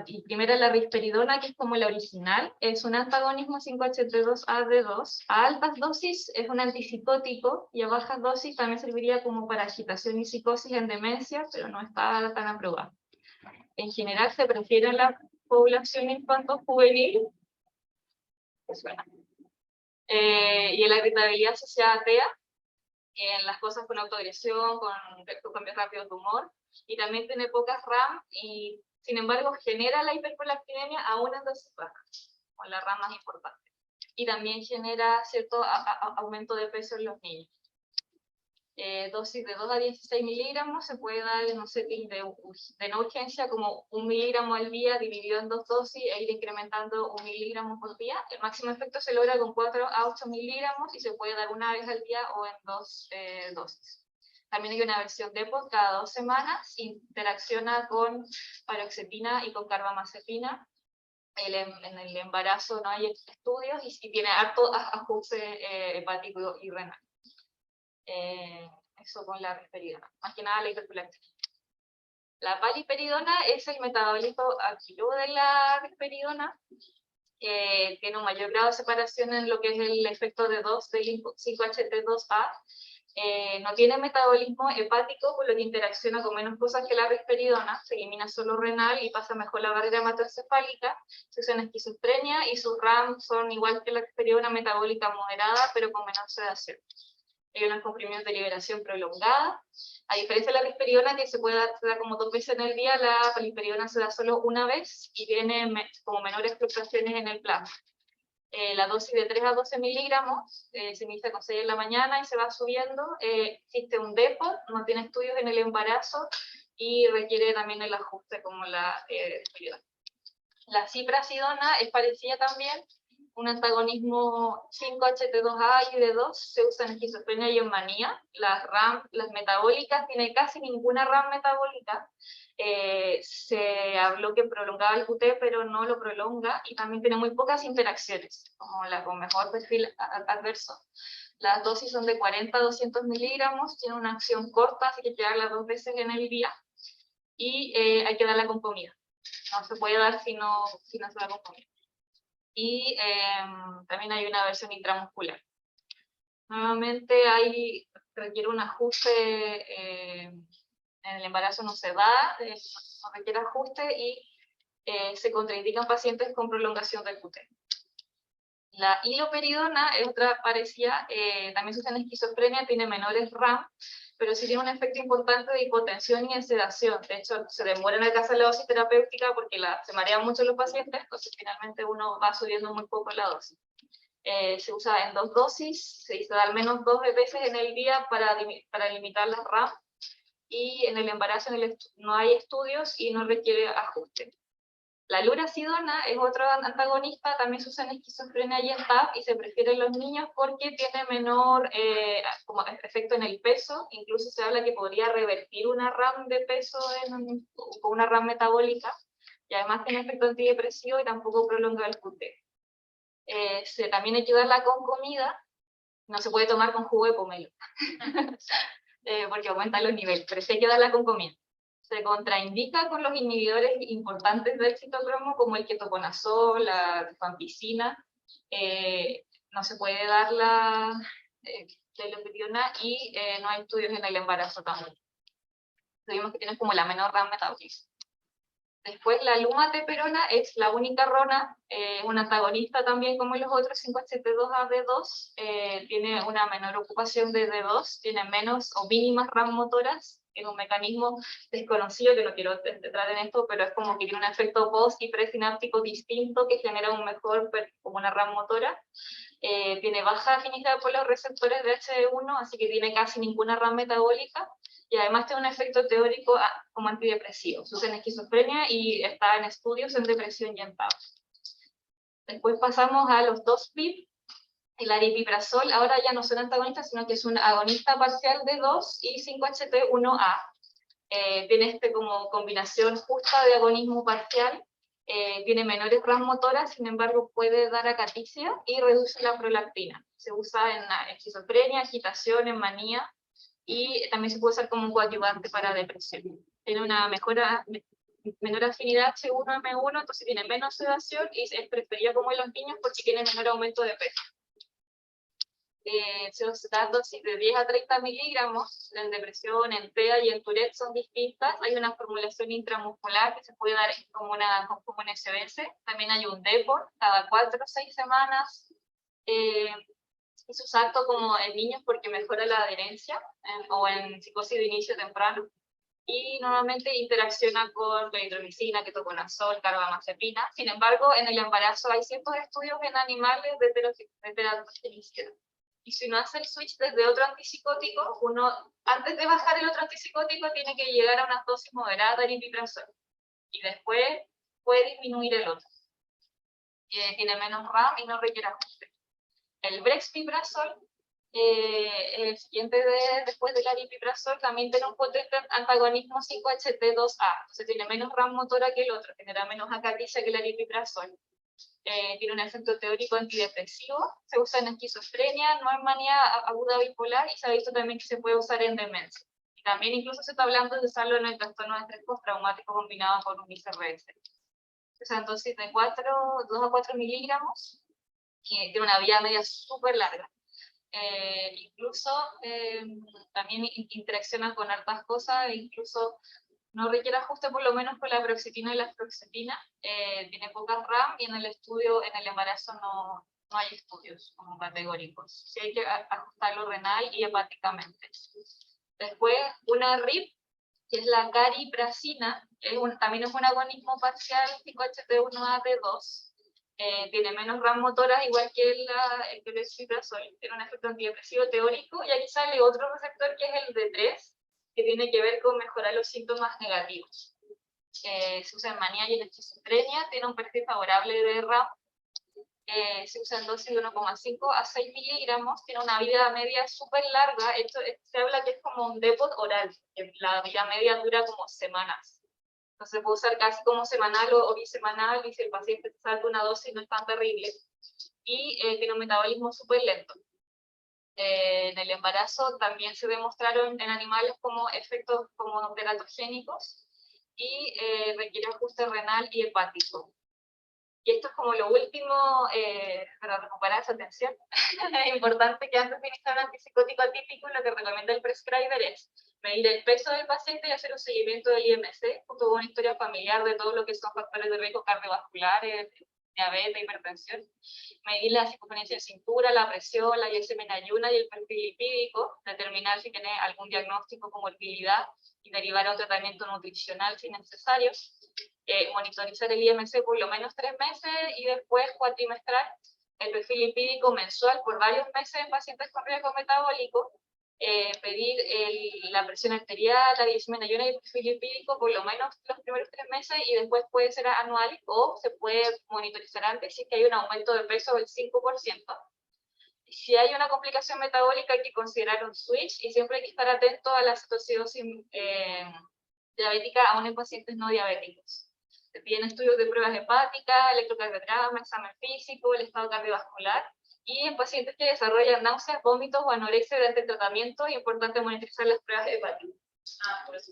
Y primera la risperidona, que es como la original, es un antagonismo 5-HT2A-D2. A altas dosis es un antipsicótico, y a bajas dosis también serviría como para agitación y psicosis en demencia, pero no está tan aprobado. En general se prefiere en la población infanto-juvenil, y en la irritabilidad asociada a TEA, en las cosas con autoagresión, con cambios rápidos de humor, y también tiene pocas RAM, y sin embargo genera la hiperprolactinemia aún en dosis bajas, con la RAM más importante. Y también genera cierto aumento de peso en los niños. Dosis de 2 a 16 miligramos se puede dar en un setting de no urgencia, como 1 miligramo al día dividido en 2 dosis e ir incrementando 1 miligramo por día. El máximo efecto se logra con 4 a 8 miligramos y se puede dar una vez al día o en 2 dosis. También hay una versión depot cada 2 semanas, interacciona con paroxetina y con carbamazepina. En el embarazo no hay estudios y tiene harto ajuste hepático y renal. Eso con la risperidona, más que nada la hiperprolactinemia. La paliperidona es el metabolito activo de la risperidona, que tiene un mayor grado de separación en lo que es el efecto de 2 del 5-HT2A. No tiene metabolismo hepático, por lo que interacciona con menos cosas que la risperidona, se elimina solo renal y pasa mejor la barrera hematoencefálica, se usa en esquizofrenia, y sus RAM son igual que la risperidona, metabólica moderada, pero con menor sedación. Hay unos comprimidos de liberación prolongada. A diferencia de la risperidona, que se da como 2 veces en el día, la paliperidona se da solo una vez y tiene como menores fluctuaciones en el plasma. La dosis de 3 a 12 miligramos se inicia con 6 en la mañana y se va subiendo. Existe un depot, no tiene estudios en el embarazo y requiere también el ajuste como la risperidona. La ciprasidona es parecida también, un antagonismo 5-HT2A y D2, se usa en esquizofrenia y en manía. Las RAM, las metabólicas, tiene casi ninguna RAM metabólica. Se habló que prolongaba el QT, pero no lo prolonga, y también tiene muy pocas interacciones, como la con mejor perfil adverso. Las dosis son de 40 a 200 miligramos, tiene una acción corta, así que hay que darla 2 veces en el día, y hay que darla con comida. No se puede dar si no se da con comida. Y también hay una versión intramuscular. Nuevamente requiere un ajuste, en el embarazo no se da, no requiere ajuste, y se contraindican pacientes con prolongación del QT. La iloperidona es otra parecida, también se usa en esquizofrenia, tiene menores RAM, pero sí tiene un efecto importante de hipotensión y en sedación. De hecho, se demora en alcanzar la dosis terapéutica porque se marean mucho los pacientes, entonces finalmente uno va subiendo muy poco la dosis. Se usa en 2 dosis, se da al menos 2 veces en el día para limitar las RAM, y en el embarazo no hay estudios y no requiere ajuste. La lurasidona es otro antagonista, también se usa en esquizofrenia y en TAP, y se prefiere en los niños porque tiene menor como efecto en el peso. Incluso se habla que podría revertir una RAM de peso con una RAM metabólica, y además tiene efecto antidepresivo y tampoco prolonga el QT. También hay que darla con comida, no se puede tomar con jugo de pomelo, porque aumenta los niveles, pero sí hay que darla con comida. se contraindica con los inhibidores importantes del citocromo, como el ketoconazol, la rifampicina. No se puede dar la clopidogrel y no hay estudios en el embarazo también. Vimos que tiene como la menor RAM metabólica. Después la lumateperona es la única RONA, un antagonista también como los otros 5HT2A-D2, tiene una menor ocupación de D2, tiene menos o mínimas RAM motoras, es un mecanismo desconocido que no quiero entrar en esto, pero es como que tiene un efecto post y presináptico distinto que genera un mejor, como una RAM motora. Tiene baja afinidad por los receptores de HD1, así que tiene casi ninguna RAM metabólica, y además tiene un efecto teórico como antidepresivo. Se usa en esquizofrenia y está en estudios en depresión y en TAP. Después pasamos a los dos PIP. El aripiprazol ahora ya no son antagonistas, sino que es un agonista parcial de 2 y 5HT1A. Tiene como combinación justa de agonismo parcial, tiene menores RAM motoras, sin embargo puede dar acaticia y reduce la prolactina. Se usa en esquizofrenia, agitación, en manía, y también se puede usar como un coadyuvante para depresión. Tiene una menor afinidad H1M1, entonces tiene menos sedación y es preferido como en los niños porque tiene menor aumento de peso. Se da dosis de 10 a 30 miligramos, en depresión, en TEA y en Tourette son distintas. Hay una formulación intramuscular que se puede dar como un SBS, también hay un Depot cada 4 o 6 semanas. Es usado como en niños porque mejora la adherencia, o en psicosis de inicio temprano, y normalmente interacciona con claritromicina, ketoconazol, carbamazepina. Sin embargo, en el embarazo hay ciertos estudios en animales de teratogenicidad. Y si uno hace el switch desde otro antipsicótico, uno, antes de bajar el otro antipsicótico, tiene que llegar a una dosis moderada de aripiprazol. Y después puede disminuir el otro. Tiene menos RAM y no requiere ajuste. El brexpiprazol, el siguiente después del aripiprazol, también tiene un potente antagonismo 5HT2A. Entonces tiene menos RAM motora que el otro, genera menos acaticia que el aripiprazol. Tiene un efecto teórico antidepresivo, se usa en esquizofrenia, no en manía aguda bipolar, y se ha visto también que se puede usar en demencia. Y también incluso se está hablando de usarlo en el trastorno de estrés postraumático combinado con un ICRS. O sea, entonces de 2 a 4 miligramos, y tiene una vía media súper larga. Incluso también interacciona con hartas cosas, e incluso no requiere ajuste por lo menos con la paroxetina y la fluoxetina, tiene pocas RAM y en el estudio, en el embarazo no hay estudios como categóricos. Sí hay que ajustarlo renal y hepáticamente. Después, una RIP, que es la cariprazina, también es un agonismo parcial 5HT1A-D2, tiene menos RAM motoras igual que el brexpiprazol, tiene un efecto antidepresivo teórico, y aquí sale otro receptor que es el D3, que tiene que ver con mejorar los síntomas negativos. Se usa en manía y en esquizofrenia, tiene un perfil favorable de RAM, se usa en dosis de 1,5 a 6 miligramos, tiene una vida media súper larga. Esto se habla que es como un Depot oral, que la vida media dura como semanas. Entonces se puede usar casi como semanal o bisemanal, y si el paciente salta una dosis no es tan terrible. Y tiene un metabolismo súper lento. En el embarazo también se demostraron en animales como efectos como teratogénicos, y requiere ajuste renal y hepático. Y esto es como lo último para recuperar esa atención. Es importante que antes de iniciar un antipsicótico atípico, lo que recomienda el prescriber es medir el peso del paciente y hacer un seguimiento del IMC, junto con una historia familiar de todo lo que son factores de riesgo cardiovasculares, diabetes, hipertensión. Medir la circunferencia de cintura, la presión, la glicemia en ayuna y el perfil lipídico, determinar si tiene algún diagnóstico como morbilidad y derivar a un tratamiento nutricional si necesario. Monitorizar el IMC por lo menos 3 meses y después cuatrimestral el perfil lipídico mensual por varios meses en pacientes con riesgo metabólico, pedir la presión arterial, la glicemia en ayuna y el perfil lipídico por lo menos los primeros 3 meses, y después puede ser anual o se puede monitorizar antes si es que hay un aumento de peso del 5%. Si hay una complicación metabólica hay que considerar un switch, y siempre hay que estar atento a la cetoacidosis diabética aún en pacientes no diabéticos. Se piden estudios de pruebas hepáticas, electrocardiograma, examen físico, el estado cardiovascular, y en pacientes que desarrollan náuseas, vómitos o anorexia durante el tratamiento es importante monitorizar las pruebas hepáticas. Por eso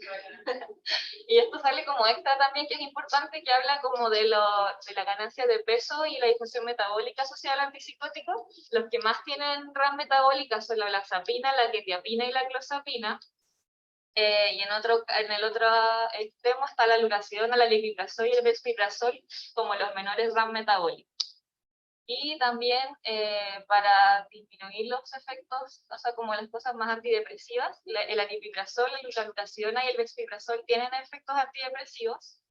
Y esto sale como extra también, que es importante, que habla como de la ganancia de peso y la disfunción metabólica asociada al antipsicótico. Los que más tienen RAM metabólica son la olanzapina, la quetiapina y la clozapina. Y en el otro extremo está la lurasidona, la lipiprazol y el dexpiprazol como los menores RAM metabólicos. Y también para disminuir los efectos, o sea, como las cosas más antidepresivas, el aripiprazol, la glutationa y el dexpiprazol tienen efectos antidepresivos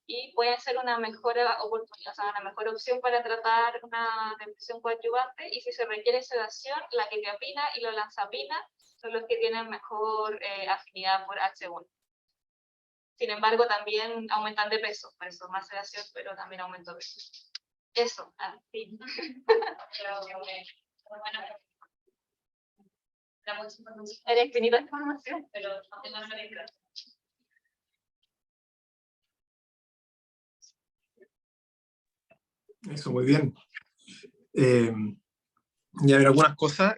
y pueden ser una mejor oportunidad, o sea, una mejor opción para tratar una depresión coadyuvante. Y si se requiere sedación, la quetiapina y la olanzapina son los que tienen mejor afinidad por H1. Sin embargo, también aumentan de peso, por eso más sedación, pero también aumento de peso. Eso, sí. Era infinita información. pero no tengo nada que ver. Eso, muy bien. Y a ver, algunas cosas,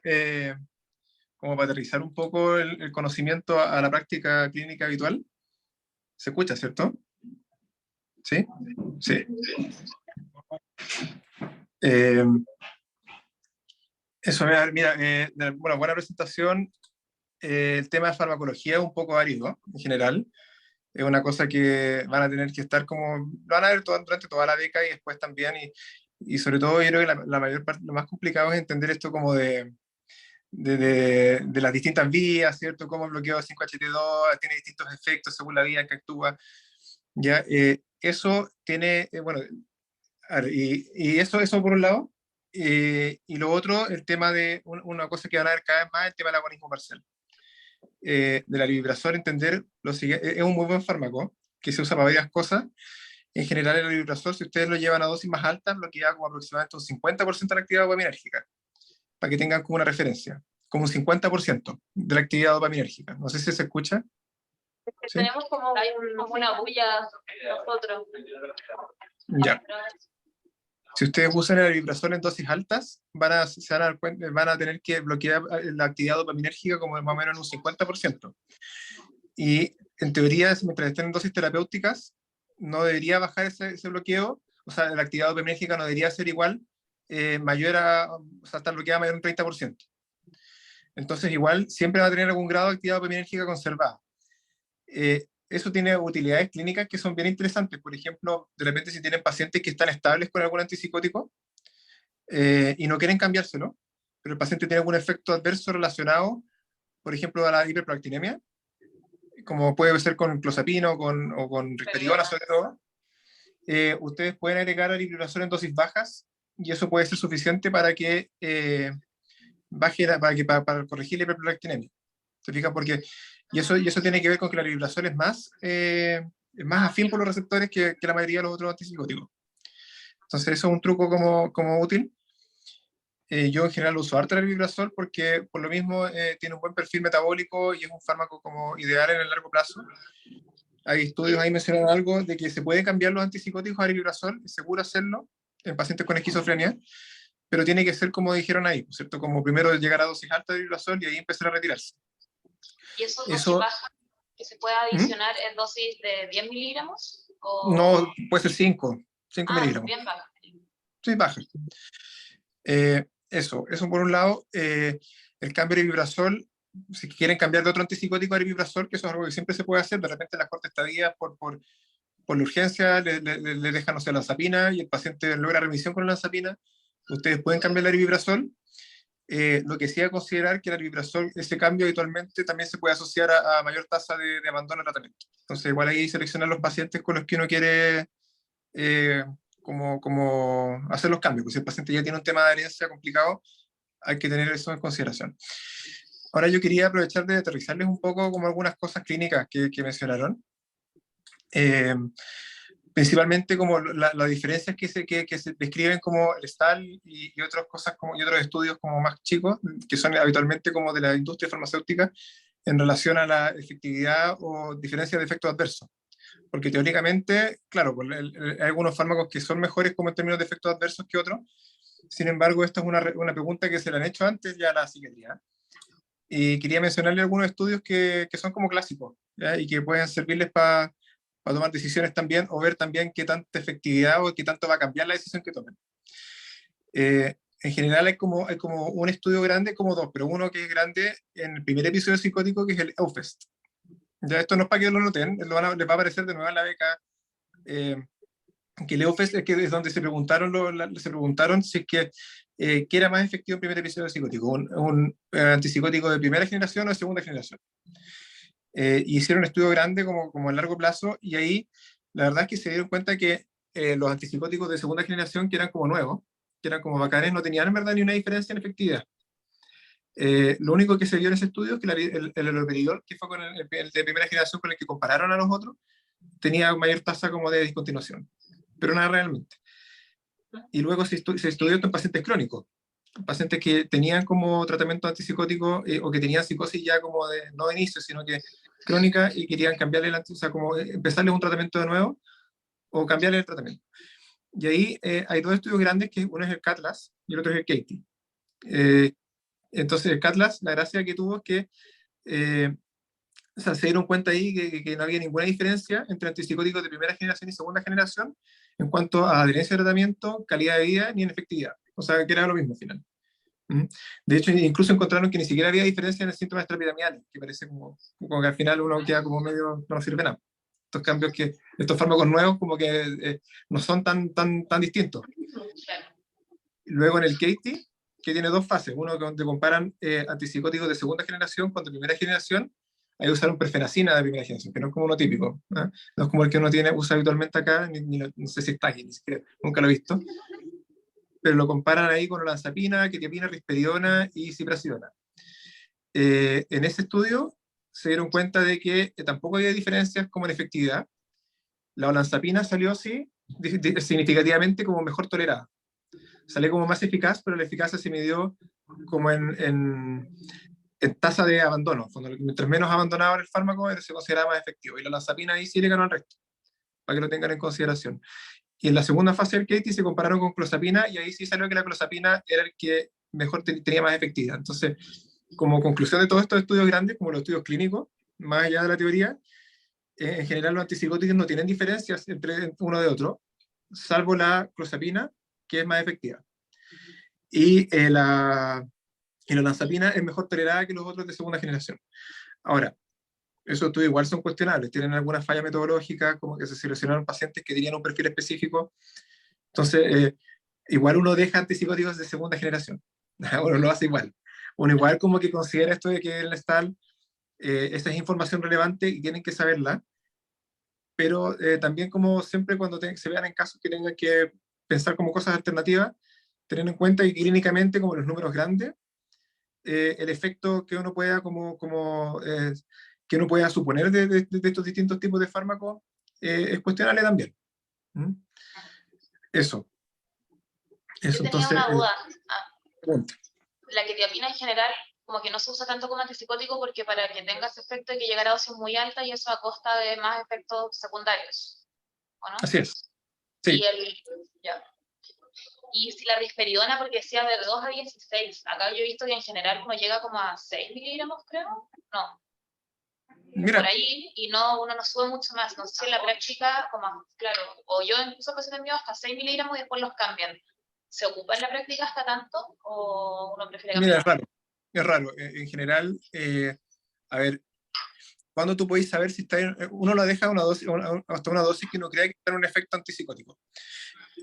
como para aterrizar un poco el conocimiento a la práctica clínica habitual. ¿Se escucha, cierto? ¿Sí? Sí. Eso, mira, bueno, buena presentación. El tema de farmacología es un poco árido, en general. Es una cosa que van a tener que estar como, lo van a ver durante toda la beca y después también, y sobre todo yo creo que la mayor parte, lo más complicado es entender esto como de las distintas vías, ¿cierto? Cómo el bloqueo de 5-HT2 tiene distintos efectos según la vía en que actúa. Ya, eso tiene, bueno, y eso por un lado, y lo otro, el tema de una cosa que van a ver cada vez más, el tema del agonismo parcial. De la aripiprazol, entender lo siguiente, es un muy buen fármaco que se usa para varias cosas. En general, el aripiprazol, si ustedes lo llevan a dosis más altas, bloquea como aproximadamente un 50% de la actividad dopaminérgica, para que tengan como una referencia, como un 50% de la actividad dopaminérgica. No sé si se escucha. ¿Sí? Tenemos como una bulla nosotros. Ya. Si ustedes usan el aripiprazol en dosis altas, se van a dar cuenta, van a tener que bloquear la actividad dopaminérgica como más o menos en un 50%. Y en teoría, mientras estén en dosis terapéuticas, no debería bajar ese bloqueo, o sea, la actividad dopaminérgica no debería ser igual, mayor a, o sea, estar bloqueada mayor a un 30%. Entonces, igual, siempre va a tener algún grado de actividad dopaminérgica conservada. Eso tiene utilidades clínicas que son bien interesantes. Por ejemplo, de repente si tienen pacientes que están estables con algún antipsicótico y no quieren cambiárselo, pero el paciente tiene algún efecto adverso relacionado, por ejemplo, a la hiperprolactinemia, como puede ser con clozapina o con risperidona sobre todo, ustedes pueden agregar aripiprazol en dosis bajas y eso puede ser suficiente para que baje para corregir la hiperprolactinemia. ¿Se fijan? Porque y eso tiene que ver con que la aripiprazol es más afín por los receptores que la mayoría de los otros antipsicóticos. Entonces eso es un truco como útil. Yo en general uso harto el aripiprazol porque por lo mismo tiene un buen perfil metabólico y es un fármaco como ideal en el largo plazo. Hay estudios ahí mencionan algo de que se puede cambiar los antipsicóticos a aripiprazol, es seguro hacerlo en pacientes con esquizofrenia, pero tiene que ser como dijeron ahí, ¿cierto? Como primero llegar a dosis altas de aripiprazol y ahí empezar a retirarse. ¿Y eso que se puede adicionar en dosis de 10 miligramos? ¿O? No, puede ser 5 miligramos. Bien baja. Sí, baja. Eso por un lado. El cambio de aripiprazol, si quieren cambiar de otro antipsicótico a aripiprazol, que eso es algo que siempre se puede hacer, de repente en las cortas estadías por la urgencia le dejan, o sea, lanzapina y el paciente logra remisión con la lanzapina, ustedes pueden cambiar el aripiprazol. Lo que sí hay que considerar que el aripiprazol, ese cambio habitualmente también se puede asociar a mayor tasa de abandono de tratamiento. Entonces igual hay que seleccionar los pacientes con los que uno quiere como hacer los cambios, porque si el paciente ya tiene un tema de adherencia complicado, hay que tener eso en consideración. Ahora yo quería aprovechar de aterrizarles un poco como algunas cosas clínicas que mencionaron. Principalmente como las diferencias que se describen como el STAL y otras cosas y otros estudios como más chicos, que son habitualmente como de la industria farmacéutica en relación a la efectividad o diferencias de efectos adversos. Porque teóricamente, claro, hay algunos fármacos que son mejores como en términos de efectos adversos que otros. Sin embargo, esta es una pregunta que se le han hecho antes ya a la psiquiatría. Y quería mencionarle algunos estudios que son como clásicos, ¿ya? Y que pueden servirles para tomar decisiones también, o ver también qué tanta efectividad o qué tanto va a cambiar la decisión que tomen. En general hay como un estudio grande, como dos, pero uno que es grande en el primer episodio psicótico, que es el EUFEST. Ya esto no es para que lo noten, les va a aparecer de nuevo en la beca, que el EUFEST es donde se preguntaron si es que qué era más efectivo en primer episodio psicótico, un antipsicótico de primera generación o de segunda generación. Y hicieron un estudio grande como a largo plazo, y ahí la verdad es que se dieron cuenta que los antipsicóticos de segunda generación, que eran como nuevos, que eran como bacanes, no tenían en verdad ni una diferencia en efectividad. Lo único que se vio en ese estudio es que el haloperidol, que fue con el de primera generación con el que compararon a los otros, tenía mayor tasa como de discontinuación, pero nada realmente. Y luego se estudió esto en pacientes crónicos, pacientes que tenían como tratamiento antipsicótico o que tenían psicosis ya como de, no de inicio, sino que crónica, y querían cambiarle o sea, como empezarles un tratamiento de nuevo o cambiarle el tratamiento. Y ahí hay dos estudios grandes, que uno es el CATLAS y el otro es el CATIE. Entonces el CATLAS, la gracia que tuvo es que o sea, se dieron cuenta ahí que no había ninguna diferencia entre antipsicóticos de primera generación y segunda generación en cuanto a adherencia de tratamiento, calidad de vida, ni en efectividad. O sea, que era lo mismo al final. De hecho, incluso encontraron que ni siquiera había diferencia en el síntoma extrapiramidal, que parece como que al final uno queda como medio, no sirve nada. Estos cambios estos fármacos nuevos como que no son tan distintos. Luego en el CATIE, que tiene dos fases, uno donde comparan antipsicóticos de segunda generación con de primera generación, ahí usaron perfenacina de primera generación, que no es como uno típico, ¿no? No es como el que uno usa habitualmente acá, no sé si está aquí, ni siquiera, nunca lo he visto, pero lo comparan ahí con olanzapina, quetiapina, risperidona y ciprasidona. En ese estudio se dieron cuenta de que tampoco había diferencias como en efectividad. La olanzapina salió, sí, significativamente como mejor tolerada. Salió como más eficaz, pero la eficacia se midió como en tasa de abandono. Mientras menos abandonado el fármaco, se consideraba más efectivo. Y la olanzapina ahí sí le ganó al resto, para que lo tengan en consideración. Y en la segunda fase del CATIE se compararon con clozapina, y ahí sí salió que la clozapina era el que mejor tenía más efectividad. Entonces, como conclusión de todos estos estudios grandes, como los estudios clínicos, más allá de la teoría, en general los antipsicóticos no tienen diferencias entre uno de otro, salvo la clozapina, que es más efectiva. Y la olanzapina es mejor tolerada que los otros de segunda generación. Ahora, esos estudios igual son cuestionables, tienen algunas fallas metodológicas, como que se seleccionaron pacientes que tenían un perfil específico. Entonces, igual uno deja antipsicóticos de segunda generación. Uno lo hace igual. Uno igual como que considera esto de que el Nestal, esta es información relevante y tienen que saberla, pero también como siempre cuando se vean en casos que tengan que pensar como cosas alternativas, teniendo en cuenta que clínicamente, como los números grandes, el efecto que uno pueda que uno pueda suponer de estos distintos tipos de fármacos es cuestionable también. Eso. Yo tenía Entonces, una duda. pregunta. La quetiapina en general como que no se usa tanto como antipsicótico porque para que tenga ese efecto hay que llegar a dosis muy alta, y eso a costa de más efectos secundarios, ¿o no? Así es. Sí. Y si la risperidona, porque decía de 2 a 16, acá yo he visto que en general uno llega como a 6 miligramos, creo. No. Mira, por ahí, y uno no sube mucho más. No sé si en la práctica, como, claro, o yo incluso pacientes míos hasta 6 miligramos y después los cambian. ¿Se ocupa en la práctica hasta tanto o uno prefiere cambiar? mira, es raro. En general, a ver, cuando tú podéis saber si está uno lo deja hasta una dosis que uno cree que tiene un efecto antipsicótico.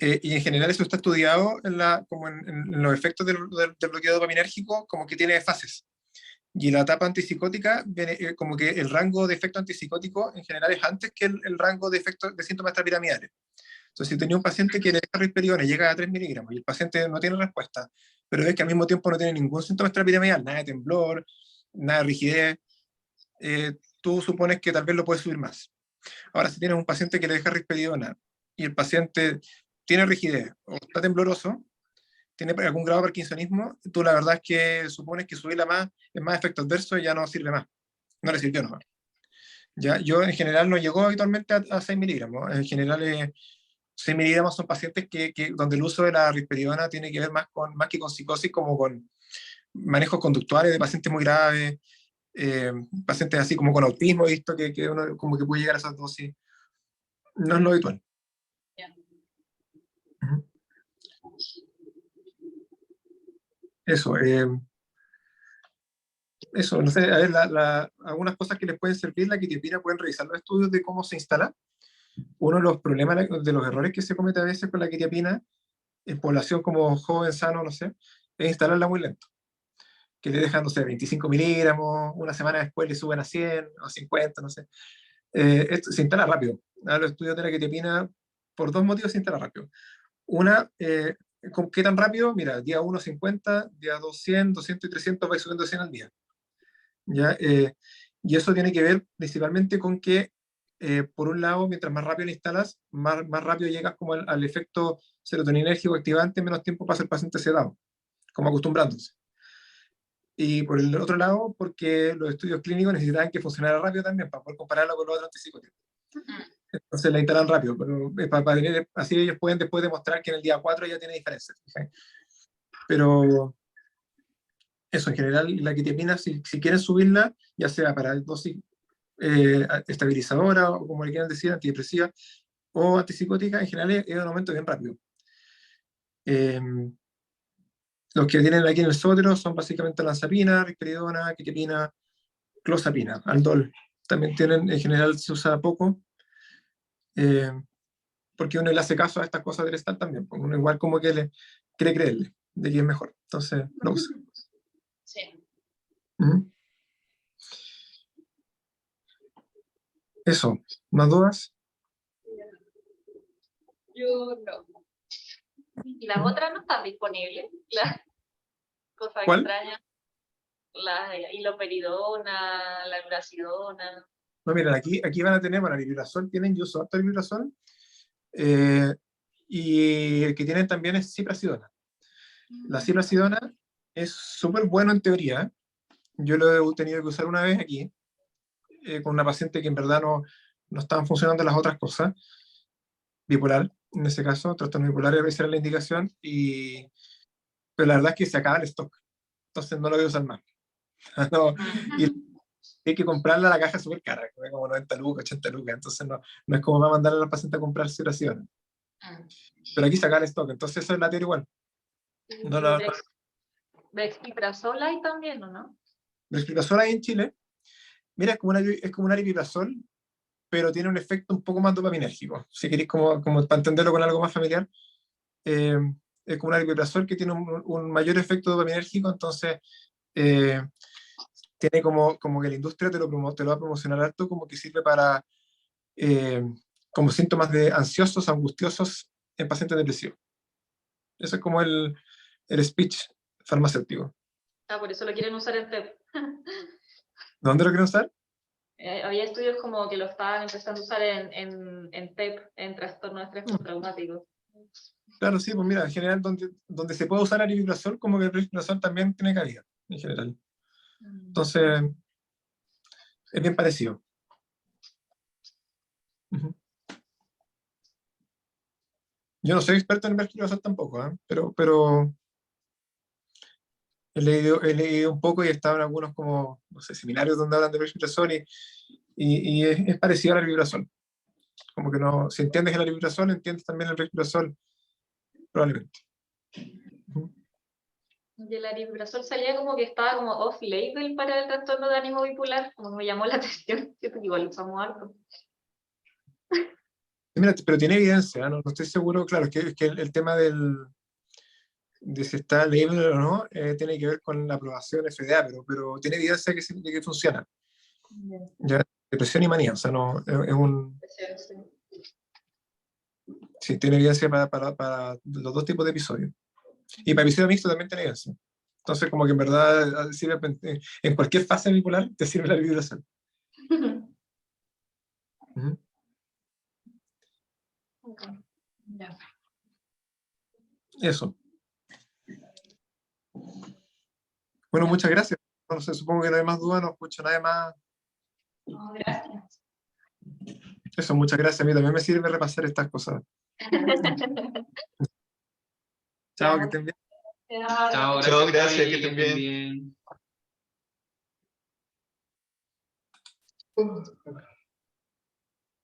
Y en general eso está estudiado como en los efectos del bloqueo dopaminérgico, como que tiene fases. Y la etapa antipsicótica, como que el rango de efecto antipsicótico en general es antes que el rango de efectos de síntomas extrapiramidales. Entonces, si tenía un paciente que le da risperidona y llega a 3 miligramos y el paciente no tiene respuesta, pero es que al mismo tiempo no tiene ningún síntoma extrapiramidal, nada de temblor, nada de rigidez, tú supones que tal vez lo puedes subir más. Ahora, si tienes un paciente que le deja risperidona y el paciente tiene rigidez o está tembloroso, tiene algún grado de parkinsonismo, tú la verdad es que supones que subirla más es más efecto adverso y ya no sirve más. No le sirvió nomás. ¿Ya? Yo en general no llego habitualmente a 6 miligramos. En general 6 miligramos son pacientes donde el uso de la risperidona tiene que ver más que con psicosis, como con manejos conductuales de pacientes muy graves, pacientes así como con autismo, he visto que uno como que puede llegar a esas dosis. No es lo habitual. Ya. Ujú. Eso, no sé, a ver, algunas cosas que les pueden servir, la quetiapina, pueden revisar los estudios de cómo se instala. Uno de los problemas, de los errores que se comete a veces con la quetiapina, en población como joven, sano, no sé, es instalarla muy lento. Que le dejan, no sé, 25 miligramos, una semana después le suben a 100 o 50, no sé. Esto se instala rápido. Los estudios de la quetiapina, por dos motivos, se instala rápido. Una, ¿qué tan rápido? Mira, día 1, 50, día 2, 100, 200 y 300, va subiendo 100 al día. ¿Ya? Y eso tiene que ver principalmente con que, por un lado, mientras más rápido la instalas, más rápido llegas como al efecto serotoninérgico activante, menos tiempo pasa el paciente sedado, como acostumbrándose. Y por el otro lado, porque los estudios clínicos necesitaban que funcionara rápido también, para poder compararlo con los otros antipsicóticos. Entonces la instalan rápido, pero así ellos pueden después demostrar que en el día 4 ya tiene diferencias. ¿Sí? Pero eso, en general, la quetiapina, si quieren subirla, ya sea para dosis estabilizadora, o como le quieran decir, antidepresiva, o antipsicótica, en general es un aumento bien rápido. Los que tienen aquí en el sótero son básicamente lanzapina, risperidona, quetiapina, clozapina, aldol. También tienen, en general se usa poco, porque uno le hace caso a estas cosas del estar también, porque uno igual como que le quiere creerle de que es mejor, entonces lo usa. Sí. Eso, ¿más dudas? Yo no. ¿Y las otras no están disponibles? Las cosas ¿Cuál? extrañas. La iloperidona, la uracidona. No, miren, aquí van a tener, bueno, lipirazol tienen, yo uso harto lipirazol, y el que tienen también es ciprasidona. La ciprasidona es súper bueno en teoría. Yo lo he tenido que usar una vez aquí, con una paciente que en verdad no estaban funcionando las otras cosas, bipolar, en ese caso, trastorno bipolar, esa era la indicación, pero la verdad es que se acaba el stock, entonces no lo voy a usar más. No, y hay que comprarla, la caja súper cara, como 90 lucas, 80 lucas, entonces no es como va a mandar a la paciente a comprar ciprasidona. Pero aquí sacar stock, entonces eso es la teoría igual. No la Dexpiprazol hay también, ¿o no? Dexpiprazol ahí en Chile, mira, es como una aripiprazol, pero tiene un efecto un poco más dopaminérgico. Si queréis como para entenderlo con algo más familiar, es como un aripiprazol que tiene un mayor efecto dopaminérgico, entonces tiene como que la industria te lo va a promocionar alto, como que sirve para como síntomas de ansiosos, angustiosos en pacientes depresivos. Eso es como el speech farmacéutico. Por eso lo quieren usar en TEP. ¿Dónde lo quieren usar? Había estudios como que lo estaban empezando a usar en TEP, en trastorno de estrés postraumático. Claro, sí, pues mira, en general donde se puede usar aripiprazol, como que el aripiprazol también tiene cabida, en general. Entonces, es bien parecido. Uh-huh. Yo no soy experto en aripiprazol tampoco, ¿eh? Pero he leído un poco y he estado en algunos como, no sé, seminarios donde hablan de aripiprazol y es parecido al aripiprazol. Como que no, si entiendes el aripiprazol, entiendes también el aripiprazol, probablemente. Uh-huh. Y el aripiprazol salía como que estaba como off-label para el trastorno de ánimo bipolar, como me llamó la atención, que igual lo usamos algo. Mira, pero tiene evidencia, ¿no? No estoy seguro, claro, es que el tema de si está label o no, tiene que ver con la aprobación FDA, pero tiene evidencia de que funciona. Ya, depresión y manía, o sea, no, es un... Sí, tiene evidencia para los dos tipos de episodios. Y para episodio mixto también tiene evidencia. Entonces, como que en verdad sirve en cualquier fase bipolar, te sirve la vibración. Uh-huh. Okay. Yeah. Eso. Bueno, muchas gracias. No sé, supongo que no hay más dudas, no escucho nada más. No, gracias. Eso, muchas gracias. A mí también me sirve repasar estas cosas. Chao, que estén bien. Chao, gracias, que estén bien.